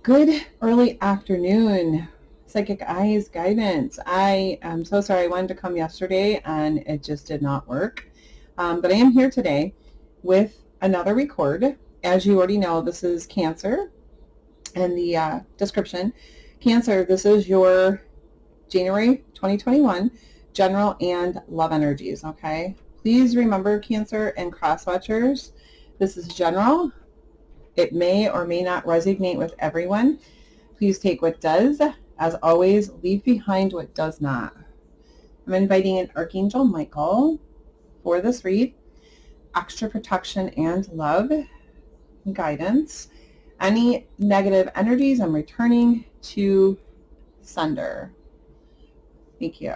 Good early afternoon, Psychic Eyes guidance. I am so sorry I wanted to come yesterday and it just did not work. But I am here today with another record. As you already know, this is Cancer and the description. Cancer, this is your January 2021 general and love energies, okay? Please remember, Cancer and cross-watchers, this is general. It may or may not resonate with everyone. Please take what does. As always, leave behind what does not. I'm inviting in Archangel Michael for this read. Extra protection and love and guidance. Any negative energies, I'm returning to sender. Thank you.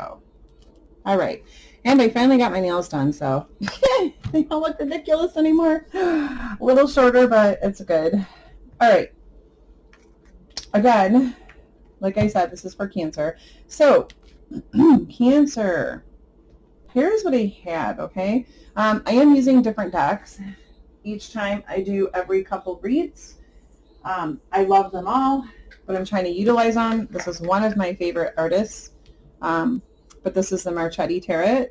All right. And I finally got my nails done, so they don't look ridiculous anymore. A little shorter, but it's good. All right. Again, like I said, this is for Cancer. So, Cancer. Here's what I have, okay? I am using different decks each time I do every couple reads. I love them all, but I'm trying to utilize them. This is one of my favorite artists. But this is the Marchetti Tarot,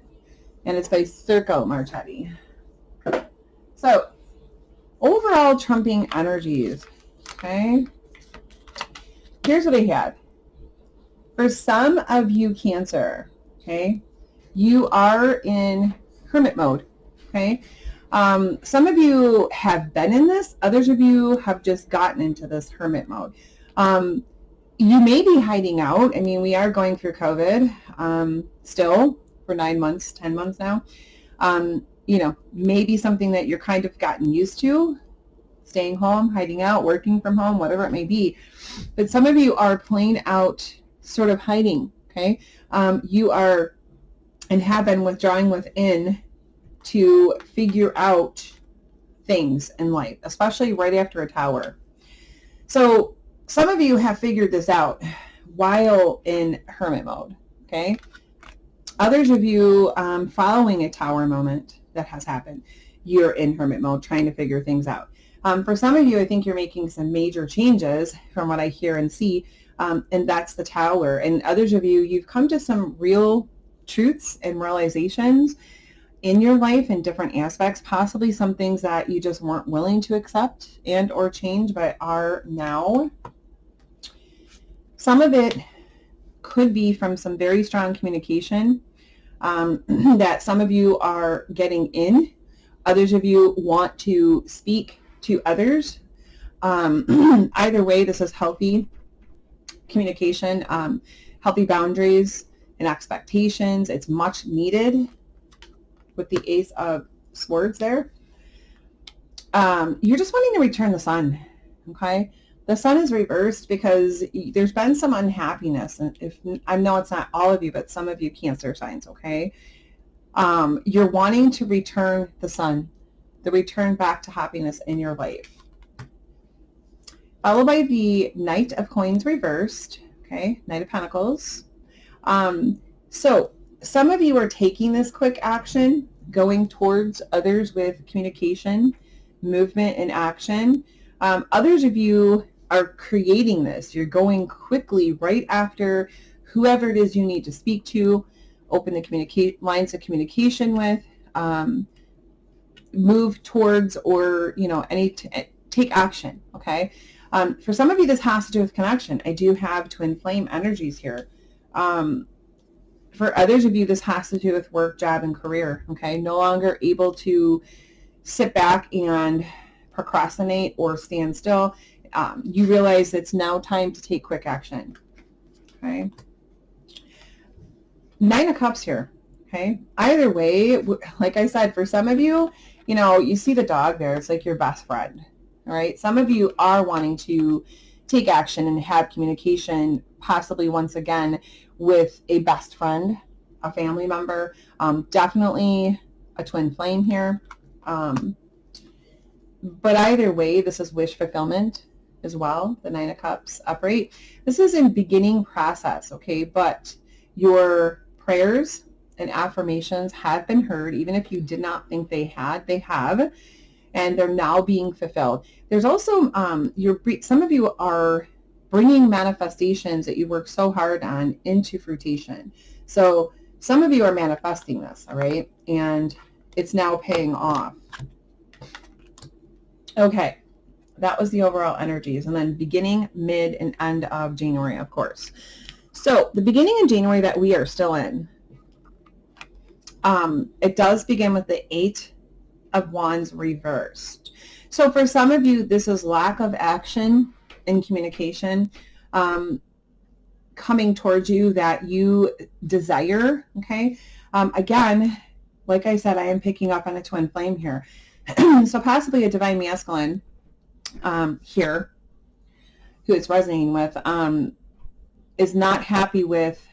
and it's by Circo Marchetti. So, overall trumping energies, okay? Here's what I had. For some of you, Cancer, okay, you are in hermit mode, okay? Some of you have been in this. Others of you have just gotten into this hermit mode. You may be hiding out. I mean, we are going through COVID still for 9 months, 10 months now. Maybe something that you're kind of gotten used to, staying home, hiding out, working from home, whatever it may be. But some of you are playing out sort of hiding, okay? You are and have been withdrawing within to figure out things in life, especially right after a tower. So some of you have figured this out while in hermit mode, okay? Others of you following a tower moment that has happened, you're in hermit mode trying to figure things out. For some of you, I think you're making some major changes from what I hear and see, and that's the tower. And others of you, you've come to some real truths and realizations in your life in different aspects, possibly some things that you just weren't willing to accept and or change, but are now. Some of it could be from some very strong communication that some of you are getting in. Others of you want to speak to others. Either way, this is healthy communication, healthy boundaries and expectations. It's much needed with the Ace of Swords there. You're just wanting to return the sun, okay? The sun is reversed because there's been some unhappiness. And I know it's not all of you, but some of you Cancer signs, okay? You're wanting to return the sun, the return back to happiness in your life. Followed by the Knight of Coins reversed, okay? Knight of Pentacles. So some of you are taking this quick action, going towards others with communication, movement, and action. Others of you are creating this. You're going quickly right after whoever it is you need to speak to, open the lines of communication with, move towards, or take action. Okay. For some of you, this has to do with connection. I do have twin flame energies here. For others of you, this has to do with work, job, and career. Okay. No longer able to sit back and procrastinate or stand still. You realize it's now time to take quick action. Okay. 9 of Cups here. Okay. Either way, like I said, for some of you, you see the dog there. It's like your best friend. All right. Some of you are wanting to take action and have communication, possibly once again with a best friend, a family member, definitely a twin flame here. But either way, this is wish fulfillment as well, the 9 of Cups upright. This is in beginning process, okay? But your prayers and affirmations have been heard, even if you did not think they have, and they're now being fulfilled. There's also, some of you are bringing manifestations that you work so hard on into fruition. So some of you are manifesting this, all right? And it's now paying off. Okay, that was the overall energies. And then beginning, mid, and end of January, of course. So the beginning of January that we are still in, it does begin with the 8 of Wands reversed. So for some of you, this is lack of action in communication coming towards you that you desire, okay? Again, like I said, I am picking up on a twin flame here. So possibly a divine masculine here who it's resonating with is not happy with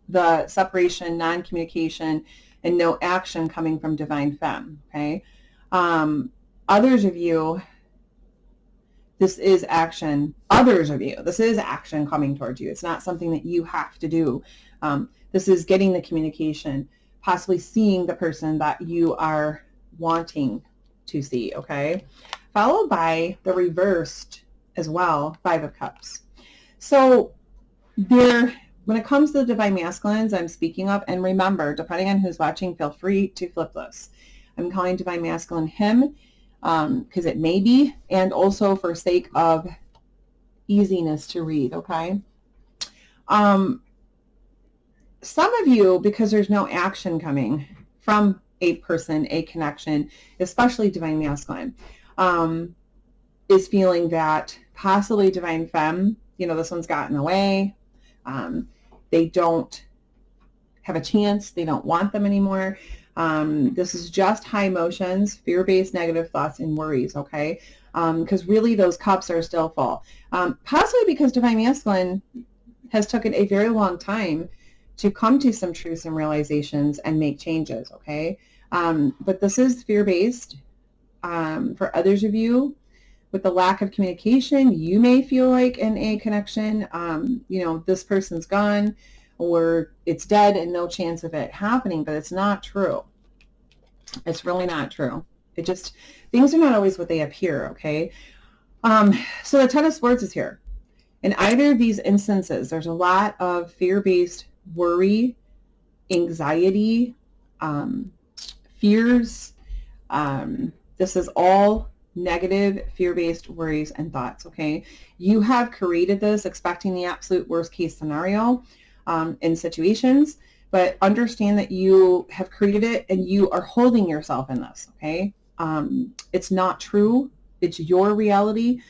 the separation, non-communication, and no action coming from divine femme, okay? Others of you, this is action. Others of you, this is action coming towards you. It's not something that you have to do. This is getting the communication, possibly seeing the person that you are wanting to see, okay? Followed by the reversed as well, 5 of Cups. So there, when it comes to the divine masculines I'm speaking of, and remember, depending on who's watching, feel free to flip this. I'm calling divine masculine him because it may be, and also for sake of easiness to read, okay? Some of you, because there's no action coming from a person, a connection, especially divine masculine, is feeling that possibly divine femme, you know, this one's gotten away. They don't have a chance. They don't want them anymore. This is just high emotions, fear-based negative thoughts and worries, okay? Because really those cups are still full. Possibly because divine masculine has taken a very long time to come to some truths and realizations and make changes, okay? But this is fear-based. For others of you, with the lack of communication, you may feel like in a connection, you know, this person's gone or it's dead and no chance of it happening, but it's not true. It's really not true. It just, things are not always what they appear, okay? So the Ten of Swords is here. In either of these instances, there's a lot of fear-based worry, anxiety, fears. This is all negative, fear-based worries and thoughts, okay? You have created this expecting the absolute worst case scenario in situations, but understand that you have created it and you are holding yourself in this, okay? It's not true. It's your reality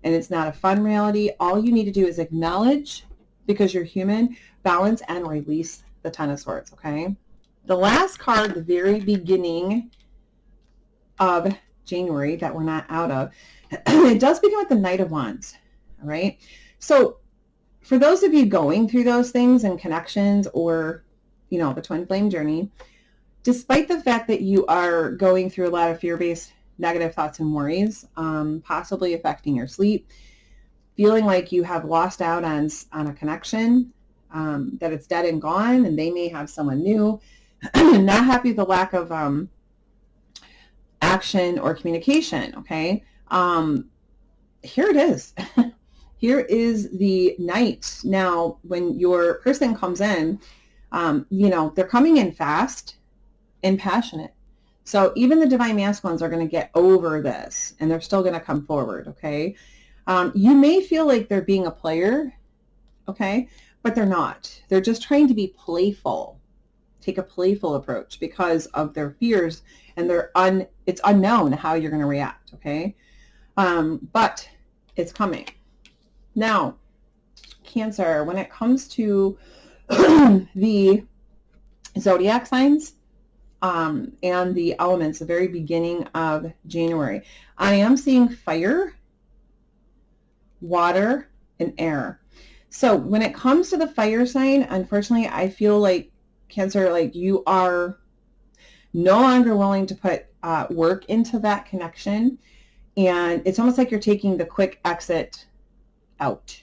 and it's not a fun reality. All you need to do is acknowledge, because you're human, balance and release the Ten of Swords, okay? The last card, the very beginning of January that we're not out of, it does begin with the Knight of Wands, all right? So for those of you going through those things and connections or, you know, the twin flame journey, despite the fact that you are going through a lot of fear-based negative thoughts and worries, possibly affecting your sleep, feeling like you have lost out on a connection, that it's dead and gone and they may have someone new, not happy with the lack of action or communication, okay? Here it is. Here is the Knight. Now, when your person comes in, you know, they're coming in fast and passionate. So even the divine masculines are going to get over this and they're still going to come forward, okay? You may feel like they're being a player, okay? But they're not. They're just trying to be playful. Take a playful approach because of their fears and it's unknown how you're going to react, okay? But it's coming. Now, Cancer, when it comes to the zodiac signs and the elements, the very beginning of January, I am seeing fire, water, and air. So when it comes to the fire sign, unfortunately, I feel like Cancer, like you are no longer willing to put work into that connection. And it's almost like you're taking the quick exit out,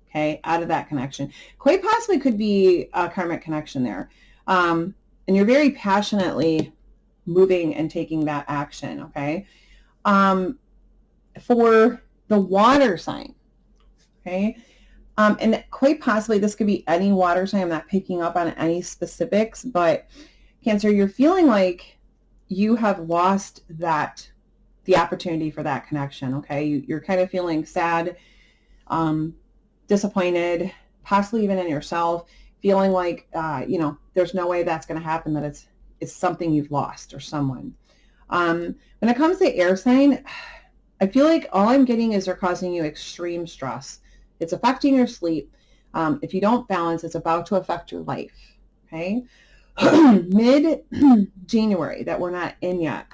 okay, out of that connection. Quite possibly could be a karmic connection there. And you're very passionately moving and taking that action, okay? For the water sign, okay? And quite possibly this could be any water sign. I'm not picking up on any specifics, but Cancer, you're feeling like you have lost the opportunity for that connection, okay? You're kind of feeling sad, disappointed, possibly even in yourself, feeling like, there's no way that's going to happen, that it's something you've lost or someone. When it comes to air sign, I feel like all I'm getting is they're causing you extreme stress. It's affecting your sleep. If you don't balance, it's about to affect your life, okay? Mid-January, that we're not in yet,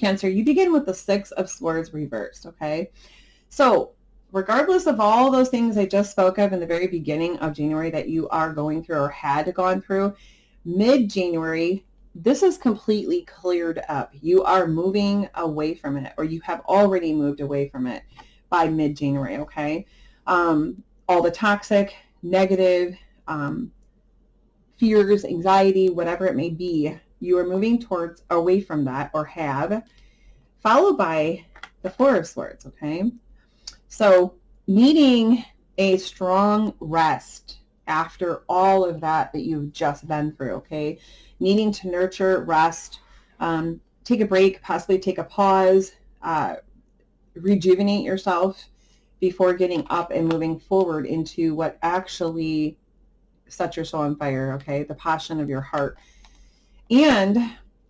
Cancer, you begin with the 6 of Swords reversed, okay? So regardless of all those things I just spoke of in the very beginning of January that you are going through or had gone through, mid-January, this is completely cleared up. You are moving away from it, or you have already moved away from it by mid-January, okay? All the toxic, negative, fears, anxiety, whatever it may be, you are moving towards away from that, or have, followed by the 4 of Swords, okay? So needing a strong rest after all of that you've just been through, okay? Needing to nurture, rest, take a break, possibly take a pause, rejuvenate yourself before getting up and moving forward into what actually sets your soul on fire, okay? The passion of your heart. And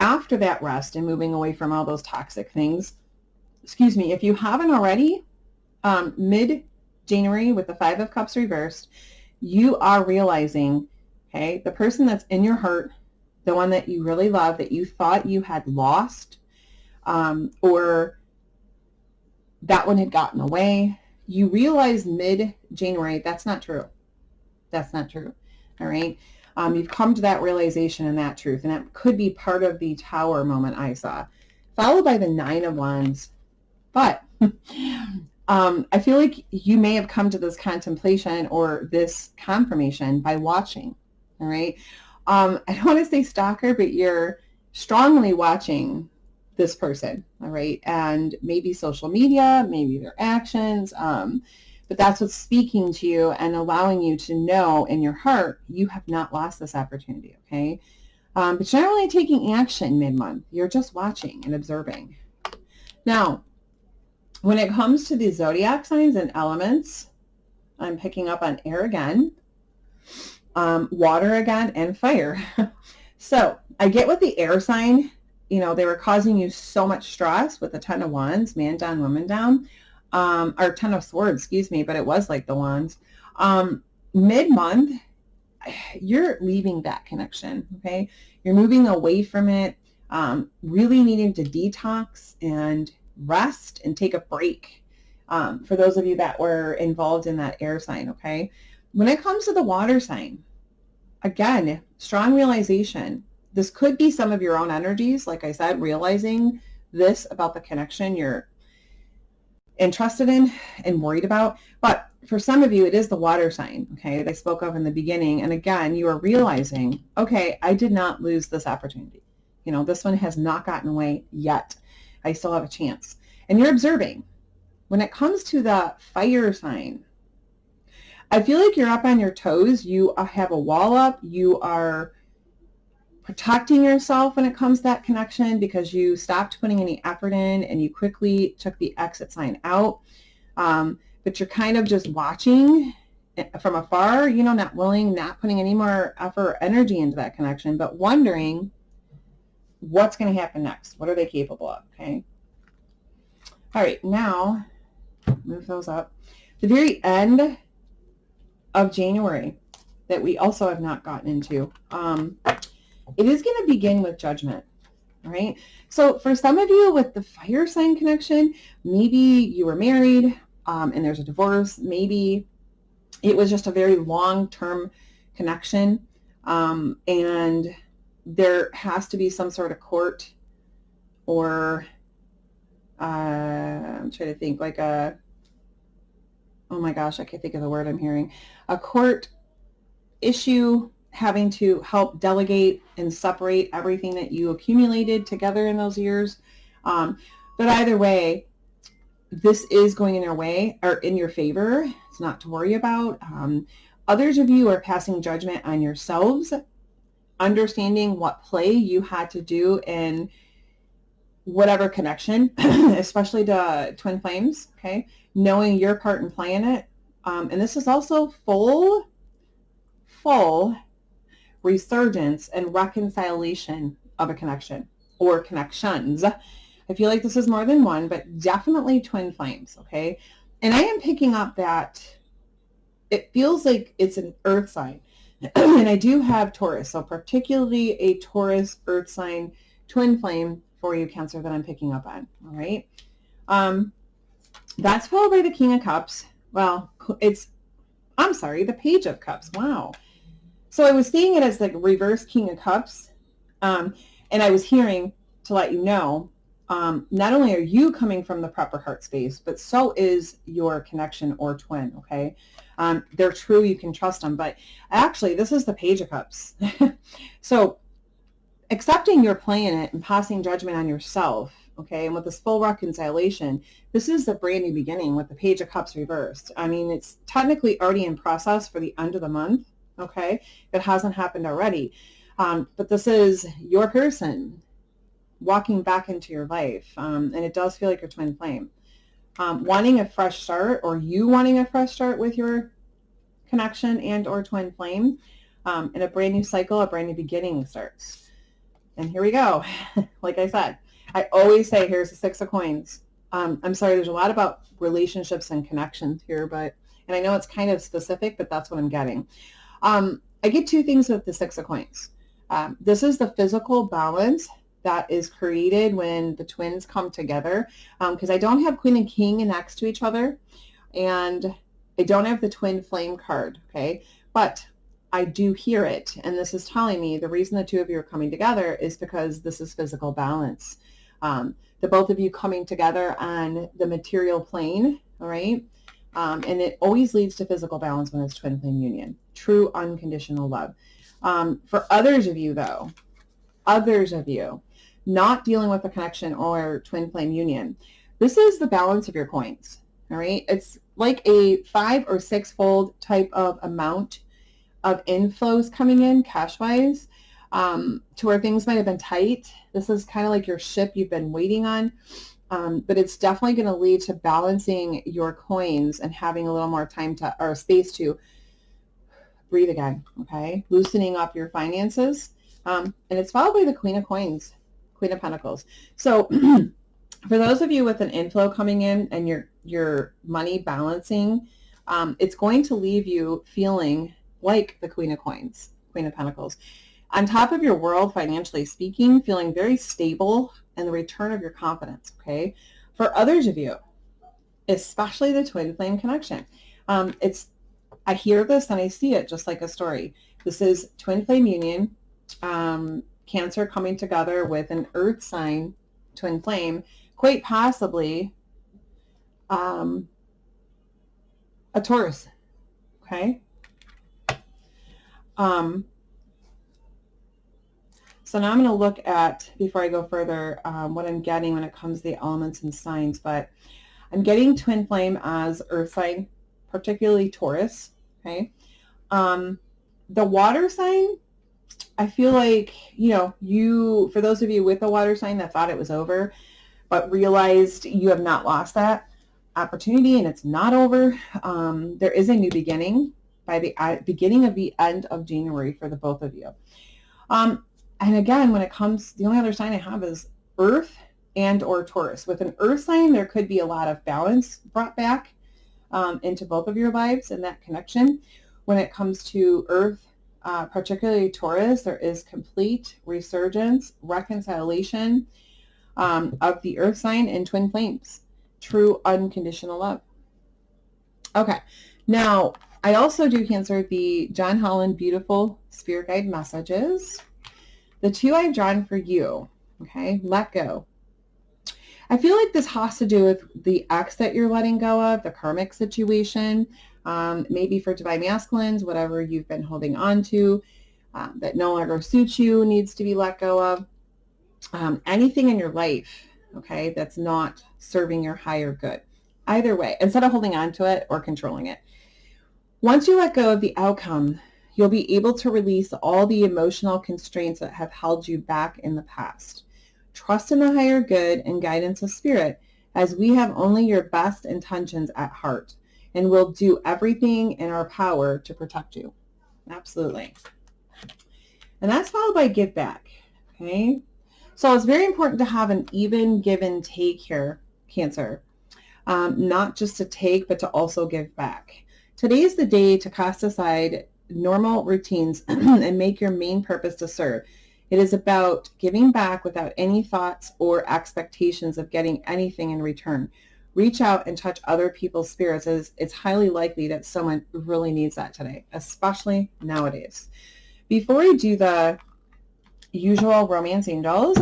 after that rest and moving away from all those toxic things, if you haven't already, mid-January with the 5 of Cups reversed, you are realizing, okay, the person that's in your heart, the one that you really love, that you thought you had lost, or that one had gotten away, you realize mid-January, that's not true. That's not true. All right. You've come to that realization and that truth, and that could be part of the Tower moment I saw, followed by the 9 of Wands. But I feel like you may have come to this contemplation or this confirmation by watching. All right. I don't want to say stalker, but you're strongly watching this person. All right. And maybe social media, maybe their actions, but that's what's speaking to you and allowing you to know in your heart, you have not lost this opportunity, okay? But you're not really taking action mid-month. You're just watching and observing. Now, when it comes to the zodiac signs and elements, I'm picking up on air again, water again, and fire. So I get with the air sign, they were causing you so much stress with the 10 of Wands, man down, woman down. Or 10 of Swords, but it was like the Wands. Mid-month, you're leaving that connection, okay? You're moving away from it, really needing to detox and rest and take a break. For those of you that were involved in that air sign, okay? When it comes to the water sign, again, strong realization. This could be some of your own energies, like I said, realizing this about the connection you're interested in and worried about. But for some of you, it is the water sign, okay, that I spoke of in the beginning. And again, you are realizing, okay, I did not lose this opportunity. This one has not gotten away yet. I still have a chance. And you're observing. When it comes to the fire sign, I feel like you're up on your toes. You have a wall up. You are protecting yourself when it comes to that connection because you stopped putting any effort in and you quickly took the exit sign out. But you're kind of just watching from afar, not willing, not putting any more effort or energy into that connection, but wondering what's going to happen next. What are they capable of? Okay. All right. Now move those up. The very end of January that we also have not gotten into. It is going to begin with judgment, all right? So for some of you with the fire sign connection, maybe you were married and there's a divorce. Maybe it was just a very long-term connection and there has to be some sort of court or I'm trying to think like oh my gosh, I can't think of the word I'm hearing. A court issue having to help delegate and separate everything that you accumulated together in those years. But either way, this is going in your way or in your favor. It's not to worry about. Others of you are passing judgment on yourselves, understanding what play you had to do in whatever connection, especially to twin flames, okay? Knowing your part in playing it. And this is also full resurgence and reconciliation of a connection or connections. I feel like this is more than one, but definitely twin flames, okay? And I am picking up that it feels like it's an earth sign. And I do have Taurus, so particularly a Taurus earth sign twin flame for you, Cancer, that I'm picking up on, all right? That's followed by the King of Cups. Well, the Page of Cups. Wow. So I was seeing it as like reverse King of Cups, and I was hearing to let you know, not only are you coming from the proper heart space, but so is your connection or twin, okay? They're true, you can trust them, but actually this is the Page of Cups. So accepting you're playing it and passing judgment on yourself, okay, and with this full reconciliation, this is the brand new beginning with the Page of Cups reversed. I mean, it's technically already in process for the end of the month, okay, if it hasn't happened already. But this is your person walking back into your life, and it does feel like your twin flame. Wanting a fresh start, or you wanting a fresh start with your connection and or twin flame, and a brand new cycle, a brand new beginning starts. And here we go. Like I said, I always say, here's the Six of Coins. I'm sorry, there's a lot about relationships and connections here, and I know it's kind of specific, but that's what I'm getting. I get two things with the Six of Coins. This is the physical balance that is created when the twins come together, because I don't have Queen and King next to each other, and I don't have the twin flame card, okay? But I do hear it, and this is telling me the reason the two of you are coming together is because this is physical balance. The both of you coming together on the material plane, all right? And it always leads to physical balance when it's twin flame union. True unconditional love. For others of you, though, not dealing with a connection or twin flame union, this is the balance of your coins, all right? It's like a 5 or 6-fold type of amount of inflows coming in cash-wise, to where things might have been tight. This is kind of like your ship you've been waiting on, but it's definitely going to lead to balancing your coins and having a little more time or space to breathe again, okay? Loosening up your finances, and it's followed by the Queen of Coins, Queen of Pentacles. So for those of you with an inflow coming in and your money balancing, it's going to leave you feeling like the Queen of Coins, Queen of Pentacles. On top of your world, financially speaking, feeling very stable and the return of your confidence, okay? For others of you, especially the twin flame connection, I hear this and I see it just like a story. This is twin flame union, Cancer coming together with an earth sign, twin flame, quite possibly a Taurus, okay? So now I'm going to look at, before I go further, what I'm getting when it comes to the elements and signs, but I'm getting twin flame as earth sign, particularly Taurus, okay? The water sign, I feel like, for those of you with a water sign that thought it was over, but realized you have not lost that opportunity and it's not over, there is a new beginning by the beginning of the end of January for the both of you. And again, when it comes, the only other sign I have is Earth and or Taurus. With an Earth sign, there could be a lot of balance brought back into both of your lives and that connection. When it comes to Earth, particularly Taurus, there is complete resurgence, reconciliation of the Earth sign and twin flames. True unconditional love. Okay, now I also do, Cancer, the John Holland Beautiful Spirit Guide Messages. The two I've drawn for you, okay, let go. I feel like this has to do with the ex that you're letting go of, the karmic situation, maybe for divine masculines, whatever you've been holding on to that no longer suits you needs to be let go of. Anything in your life, okay, that's not serving your higher good. Either way, instead of holding on to it or controlling it. Once you let go of the outcome, you'll be able to release all the emotional constraints that have held you back in the past. Trust in the higher good and guidance of spirit, as we have only your best intentions at heart, and will do everything in our power to protect you. Absolutely. And that's followed by give back. Okay. So it's very important to have an even give and take here, Cancer. Not just to take, but to also give back. Today is the day to cast aside normal routines and make your main purpose to serve. It is about giving back without any thoughts or expectations of getting anything in return. Reach out and touch other people's spirits, as it's highly likely that someone really needs that today, especially nowadays. Before I do the usual romance angels,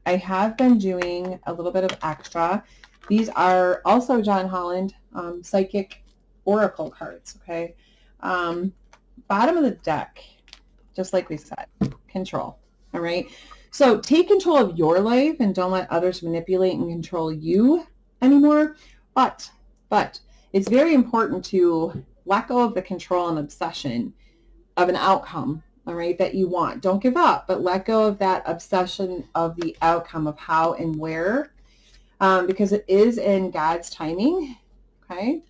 I have been doing a little bit of extra. These are also John Holland psychic oracle cards, okay? Bottom of the deck, just like we said, control, all right? So take control of your life and don't let others manipulate and control you anymore. But it's very important to let go of the control and obsession of an outcome, all right, that you want. Don't give up, but let go of that obsession of the outcome of how and where, because it is in God's timing, okay?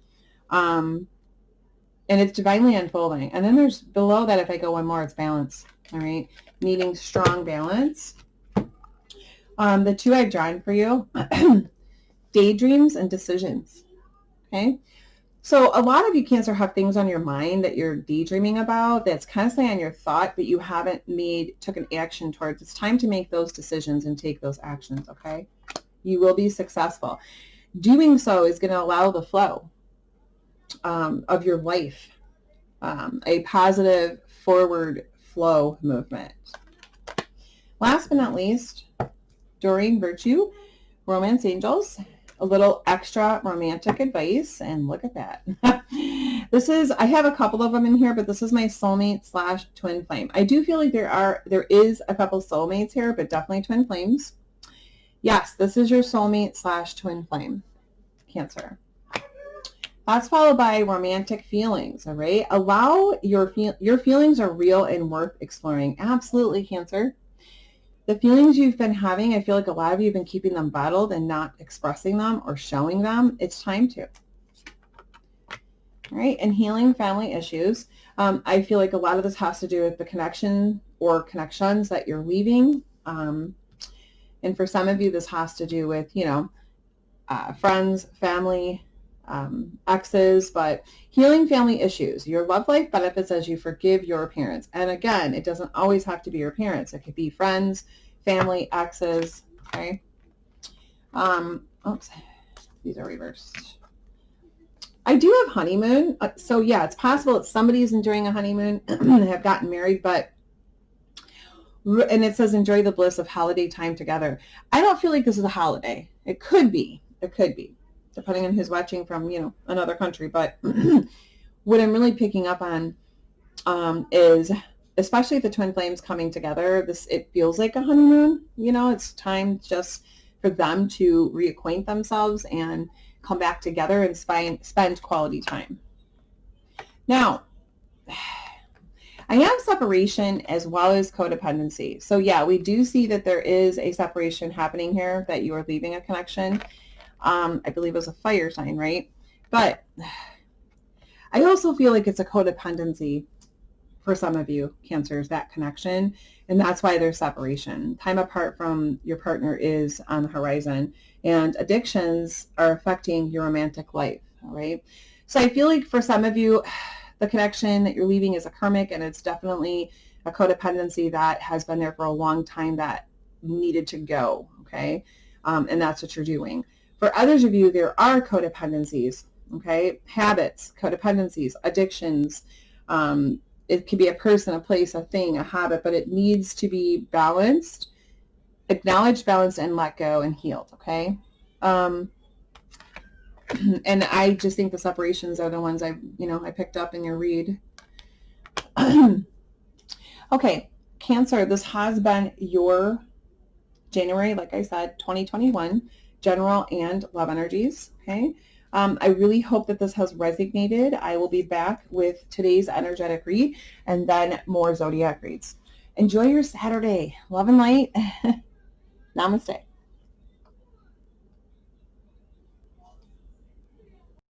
And it's divinely unfolding. And then there's below that, if I go one more, it's balance, all right? Needing strong balance. The two I've drawn for you, daydreams and decisions, okay? So a lot of you, Cancer, have things on your mind that you're daydreaming about that's constantly on your thought, but you haven't took an action towards. It's time to make those decisions and take those actions, okay? You will be successful. Doing so is going to allow the flow of your life, a positive forward flow movement. Last but not least, Doreen Virtue, Romance Angels, a little extra romantic advice, and look at that. I have a couple of them in here, but this is my soulmate / twin flame. I do feel like there is a couple soulmates here, but definitely twin flames. Yes, this is your soulmate / twin flame, Cancer. That's followed by romantic feelings, all right? Allow your feelings are real and worth exploring. Absolutely, Cancer. The feelings you've been having, I feel like a lot of you have been keeping them bottled and not expressing them or showing them. It's time to. All right, and healing family issues. I feel like a lot of this has to do with the connection or connections that you're leaving. And for some of you, this has to do with, friends, family, exes, but healing family issues. Your love life benefits as you forgive your parents. And again, it doesn't always have to be your parents. It could be friends, family, exes, okay? Oops, these are reversed. I do have honeymoon. So yeah, it's possible that somebody's enjoying a honeymoon and have gotten married, and it says enjoy the bliss of holiday time together. I don't feel like this is a holiday. It could be, depending on who's watching from, another country. But what I'm really picking up on is, especially the twin flames coming together, it feels like a honeymoon. It's time just for them to reacquaint themselves and come back together and spend quality time. Now, I have separation as well as codependency. So yeah, we do see that there is a separation happening here, that you are leaving a connection. I believe it was a fire sign, right? But I also feel like it's a codependency for some of you, Cancers, that connection. And that's why there's separation. Time apart from your partner is on the horizon. And addictions are affecting your romantic life, all right? So I feel like for some of you, the connection that you're leaving is a karmic, and it's definitely a codependency that has been there for a long time that needed to go, okay? And that's what you're doing. For others of you, there are codependencies, okay? Habits, codependencies, addictions. It could be a person, a place, a thing, a habit, but it needs to be balanced, acknowledged, balanced, and let go and healed, okay? And I just think the separations are the ones I picked up in your read. Okay, Cancer, this has been your January, like I said, 2021, general and love energies, okay? I really hope that this has resonated. I will be back with today's energetic read and then more zodiac reads. Enjoy your Saturday. Love and light. Namaste.